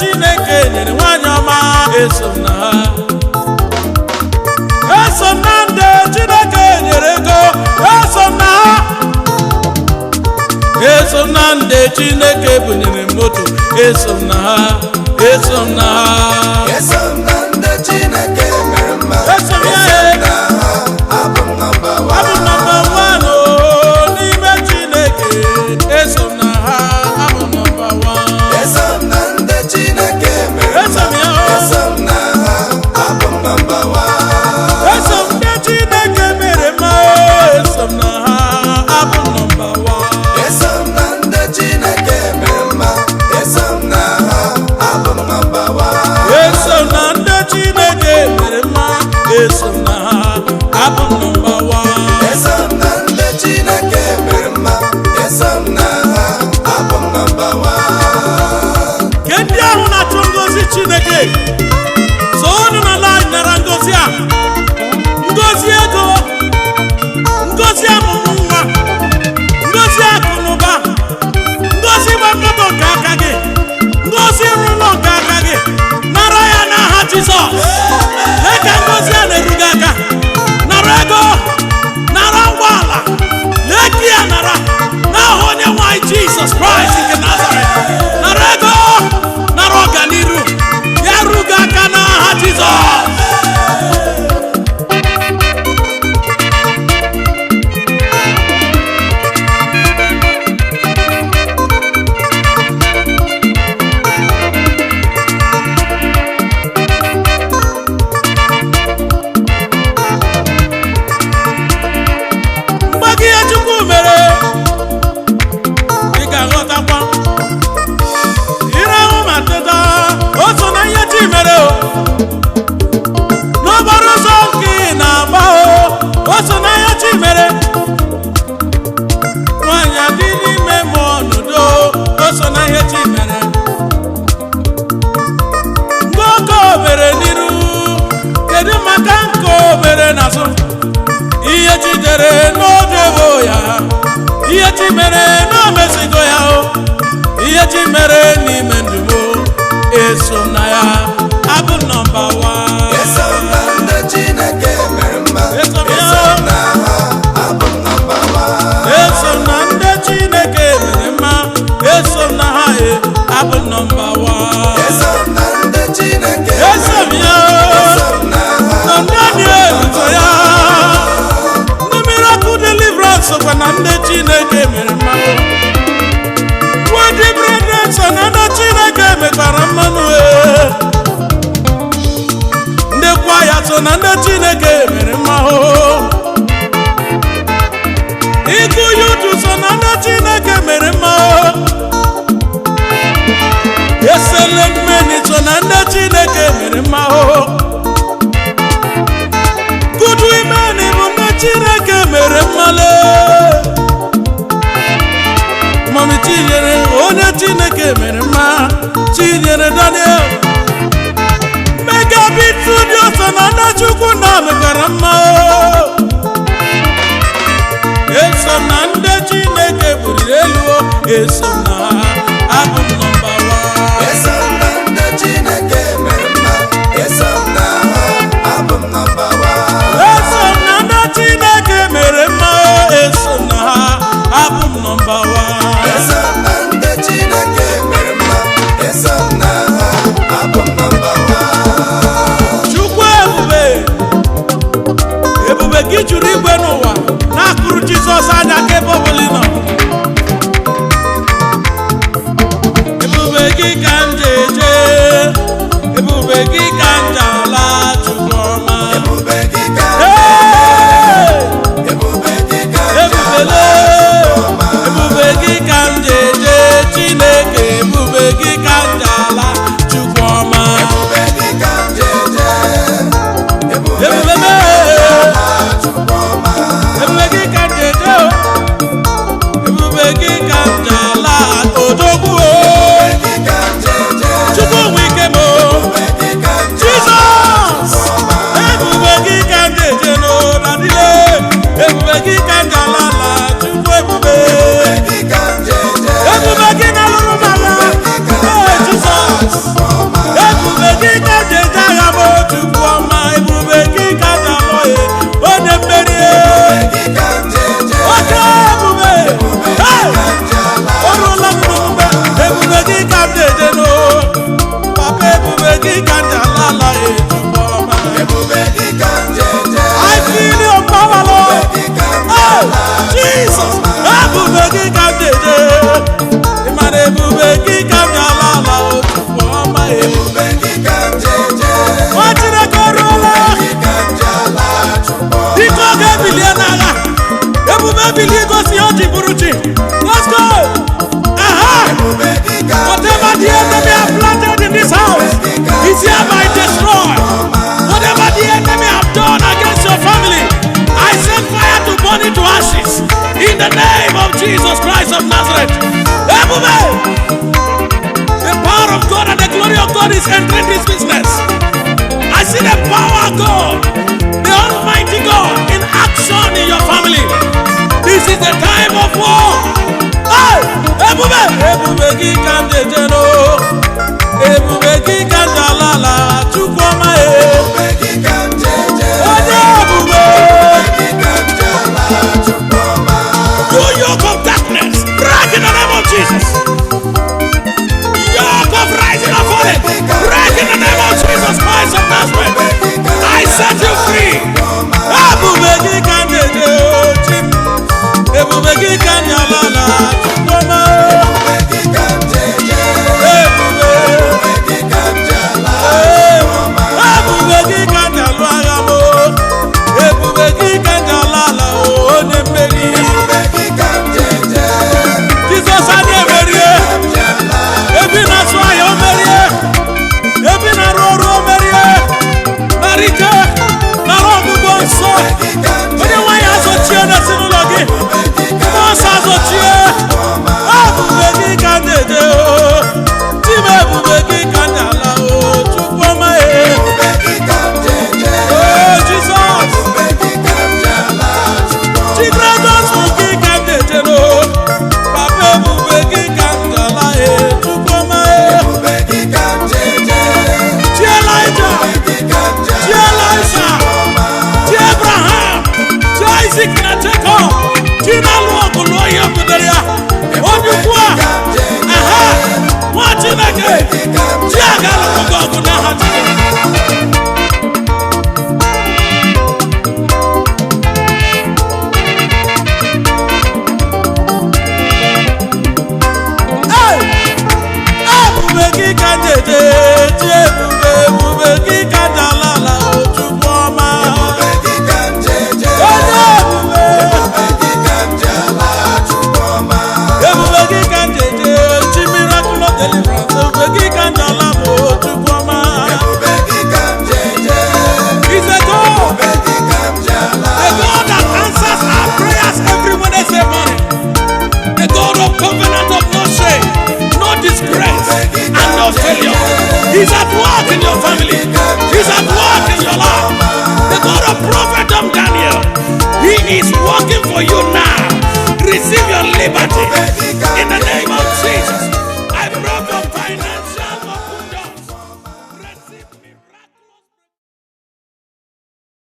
Chineke nyere nwanyị ọma eso m na ha. Eso m na ndị Chineke nyere ego eso m na ha. Eso m na ndị Chineke bunyere moto eso m na ha. Eso m na ha. Eso m na ndị Chineke mere mma. Eso m na ha. Abụ m number one. Abụ m number one n'ime Chineke. Eso m na ha. Abụ m number one. Eso m na ndị Chineke mere mma. Eso m na ha. Abụ m number one. Eso m ndị Chineke mere mma. Eso m na ha. Abụ m number one. Eso m na ndị Chineke mere mma. Eso m na ha. Abụ m number one. Eso m na ndị Chineke mere mma. Eso m na ha. Abụ m number one. Eso m na ndị Chineke mere mma. Eso m na ha. Abụ m number one. Ke ndị ahụ na-achọ ngozi Chineke soonu na line nara ngozi a. Ngozi ego, ngozi amụmụ nwa, ngozi akụ na ụba, ngozi gbakọtọ nke aka gị, ngozi rụlọ nke aka gị. Nara ya n'aha Jizọs. Lee ka ngozi a na-eru gị aka. Nara ego, nara ngwaala, lee ka ya nara n'aha onye nwanyị Jizọs Kraịst nke Nazaret. Nara ego, nara ọganiru, ya ru gị aka n'aha Jizọs. Mgbe gị ihe Chukwu mere, ị ga-aghọtakwa. Ire ahụ ma teta, o so na ihe Chi mere o. N'okporo ụzọ nke ị na-agba o so na ihe Chi mere. Nwaanyị adị n'ime mmụọ n'udo, o so na ihe Chi mere. Mgbe oke o mere n'iru, kedu maka nke o mere n'azụ? Ihe Chi dere n'oge gboo ya, ihe Chi mere n'omezigo ya o. Ihe Chi mere n'ime ndụ m eso m na ya. Abụ m number one. Eso m na ndị Chineke mere mma. Eso m ya. Eso m na ha. Abụ m number one. Eso m na ndị Chineke mere mma. Eso m na ha. Abụ m number one. Eso m na ndị Chineke Eso m ya. Eso m na ha. Na ndị dị ebuso ya. Ndị miracle deliverance sokwa na ndị Chineke mere mma. Wedi brethren so na ndị Chineke mekwara mmanụ. Ndị kwaya so na ndị Chineke mere mma. Ịgụ yutu so na ndị Chineke mere mma. Excellent men so na ndị Chineke mere mma. Good women bụ ndị Chineke mere mma. Mami Chinyere onye Chineke mere mma. Chinyere Daniel Megabit Studio so na ndị Chukwu na mekwara mma. Eso m na ndị Chineke buliri elu. Eso m na ha. Abụ m number one. Eso m na ndị Chineke mere mma. Eso m na ha. Abụ m number one. Eso m na ndị Chineke mere mma. Eso m na ha. Abụ m number one. Eso m na ndị Chineke mere mma. Eso m na ha. Abụ m number one. Chukwu ebube, ebube gị juru igwe n'ụwa na-akụrụ Jizọs anya ka ebe ọbụla ị nọ. Ebube gị ka m ji eje, ebube gị ka m ji ala Chukwu ọma. Ebube gị ka Hey! Ebube gị ka Ebubele, ebube gị ka m ji eje Chineke, ebube gị ka m ji ala Chukwu ọma. Ebube gị ka jeje. Ebube Ebube gị mee. ka Chukwu ọma. Ebube gị ka m ji eje o. Ebube gị ka m ji ala odogwu o. Ebube gị ka jeje. Chukwu nwe ike m o. Ebube gị ka Jizọs! Ebube gị ka m ji eje n'ụra dile. Ebube gị ka m ji ala ala Chukwu ebube. gị ka jeje. Ebube gị na-alụrụ m ala. Ebube gị ka Ee, the name of Jesus Christ of Nazareth. The power of God and the glory of God is entering this business. I see the power of God, the Almighty God, in action in your family. This is the time of war. Hey! Ebubeki kanjejeno, ebubeki kanjalala, chukwama ebubeki kanjeje, ebubeki kanjala, chukwama. You yoke of darkness, break in the name of Jesus. Yoke of rising of falling, break in the name of Jesus Christ of Nazareth. I set you free. Ebubeki kanjeje, ebubeki kanjalala, chukwama. He's at work in your family.